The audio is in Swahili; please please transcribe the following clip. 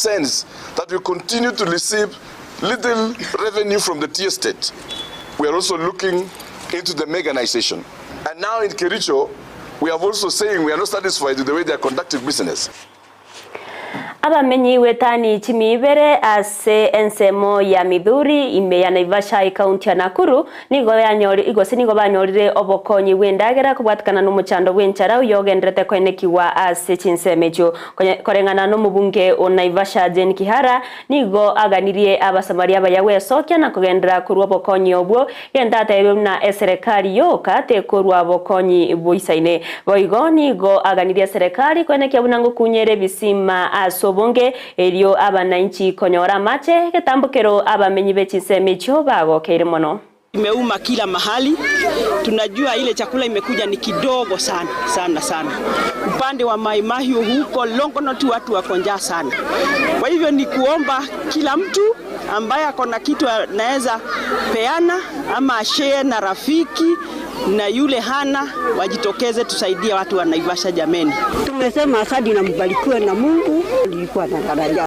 sense that we continue to receive little revenue from the tea estate, we are also looking into the mechanization. And now in Kericho, we are also saying we are not satisfied with the way they are conducting business. Abamenyi wetani chimibere ase ensemo ya Mithuri ime ya Naivasha County ya Nakuru nigo banyorire obokonyi wendagera kubwatikana n'umuchando bwenchara uyogendrete kwenekiwa ase chinsemecho korengana n'omubunge o Naivasha Jane Kihara nigo aganirie abasamaria bayawe sokya na kugendera kurwa bokonyi obwo yendata na serikali yoka te kurwa bokonyi boisaine boigo nigo aganirie serikali kwenekia bunango kunyere bisima aso bonge elio abananchi konyora mache ketambukero abamenyi bechisemecho bagokeire mono. Imeuma kila mahali. Tunajua ile chakula imekuja ni kidogo sana. Upande wa Mai Mahiu huko Longonot watu wako njaa sana. Kwa hivyo ni kuomba kila mtu ambaye akona kitu anaweza peana ama share na rafiki na yule hana wajitokeze tusaidie watu wa Naivasha jameni. Tumesema asante na mbarikiwe na Mungu. Ilikuwa na daraja.